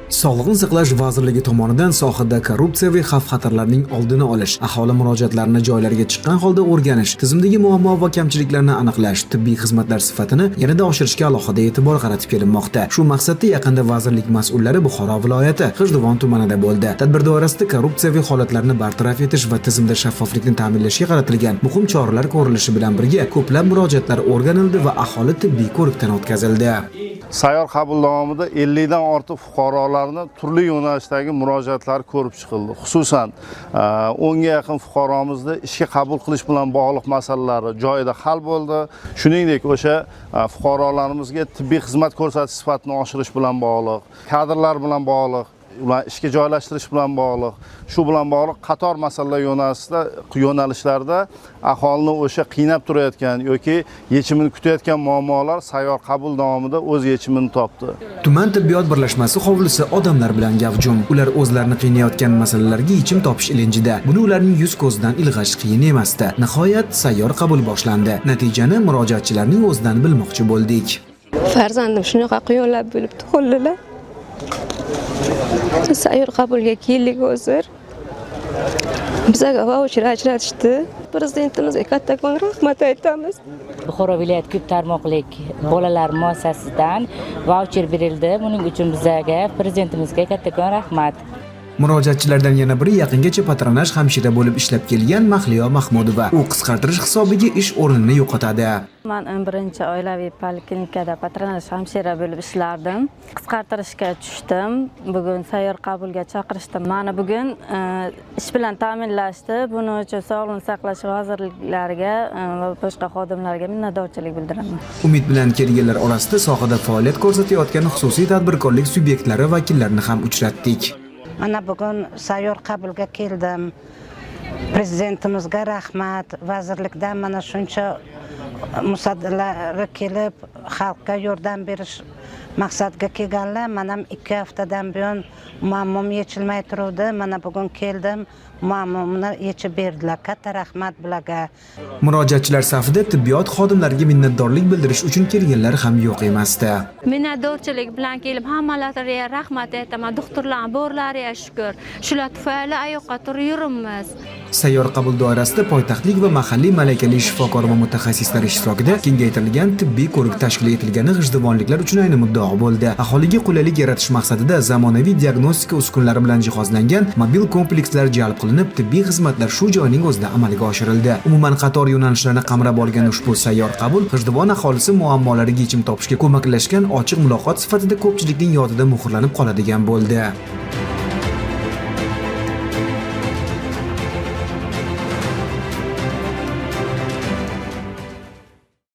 Sog'liqni saqlash vazirligi tomonidan sohada korrupsiyaviy xavf-xatarlarning oldini olish, aholi murojaatlarini joylariga chiqqan holda o'rganish, tizimdagi muammo va kamchiliklarni aniqlash, tibbiy xizmatlar sifatini yanada oshirishga alohida e'tibor qaratib kelinmoqda. Shu maqsadda yaqinda vazirlik mas'ullari Buxoro viloyati G'ijduvon tumanida bo'ldi. Tadbir doirasida korrupsiyaviy holatlarni bartaraf etish va tizimda shaffoflikni ta'minlashga qaratilgan muhim choralar ko'rilishi bilan birga ko'plab murojaatlar o'rganildi va aholi tibbiy ko'rikdan o'tkazildi. Sayyor qabul davomida 50 dan ortiq fuqarolarni turli yo'nalishdagi murojaatlari ko'rib chiqildi. Xususan 10 ga yaqin fuqaromizni ishga qabul qilish bilan bog'liq masalalari joyida hal bo'ldi. Shuningdek, o'sha fuqarolarimizga tibbiy xizmat ko'rsatish sifatini oshirish bilan bog'liq, kadrlar bilan bog'liq, ular ishga joylashtirish bilan bog'liq, shu bilan bog'liq qator masalalar yo'nalishlarda aholini o'sha qiynab turayotgan yoki yechimini kutayotgan muammolar sayyor qabul davomida o'z yechimini topdi. Tuman tibbiyot birlashmasi hovlisi odamlar bilan gavjum. Ular o'zlarini qiynayotgan masalalarga yechim topish ilinjida. Buni ularning yuz ko'zidan ilg'ash qiyin emasdi. Nihoyat sayyor qabul boshlandi. Natijani murojaatchilarning o'zidan bilmoqchi bo'ldik. Farzandim shunaqa quyonlab bo'lib tug'ildilar. Sayyor qabulga keldik hozir. Bizga vaucher ajratishdi. Prezidentimizga kattakon rahmat aytamiz. Buxoro viloyat ko'p tarmoqlik bolalar muassasasidan vaucher berildi. Buning uchun bizga prezidentimizga kattakon rahmat. Murojaatchilardan yana biri yaqingacha patronaj hamshira bo'lib ishlab kelgan Mahliyo Mahmudova. U qisqartirish hisobiga ish o'rnini yo'qotadi. Men 11-oilaviy poliklinikada patronaj hamshira bo'lib ishlardim. Qisqartirishga tushdim. Bugun sayyor qabulga chaqirishdi. Meni bugun ish bilan ta'minlashdi. Buning uchun Sog'liqni saqlash vazirliklariga va boshqa xodimlarga minnatdorchilik bildiraman. Umid bilan kelganlar orasida sohada faoliyat ko'rsatayotgan xususiy tadbirkorlik subyektlari vakillarini ham uchratdik. Mana bugun sayyor qabulga keldim. Prezidentimizga rahmat, vazirlikdan mana shuncha musaddilar kelib xalqqa yordam berish maqsadga kelganlar. Men ham 2 haftadan buyon muammom yechilmay turdi. Mana bugun keldim. Muammomni yechib berdilar. Katta rahmat bularga. Murojaatchilar safida tibbiyot xodimlariga minnatdorlik bildirish uchun kelganlar ham yo'q emasdi. Minnatdorchilik bilan kelib hammalariga rahmat aytaman. Doktorlarning borlariga shukr. Shular tufayli oyoqqa turib yuribmiz. Sayyor qabul doirasida poytaxtlik va mahalliy malakali shifokor va mutaxassislar ishtirokida kengaytirilgan tibbiy ko'rik tashkil etilgani g'ijduvonliklar uchun ayni muddao bo'ldi. Aholiga qulaylik yaratish maqsadida zamonaviy diagnostika uskunalari bilan jihozlangan mobil komplekslar jalb qilinib, tibbiy xizmatlar shu joyning o'zida amalga oshirildi. Umuman qator yo'nalishlarni qamrab olgan ushbu sayyor qabul G'ijduvon aholisi muammolariga yechim topishga ko'maklashgan ochiq muloqot sifatida ko'pchilikning yodida muhrlanib qoladigan bo'ldi.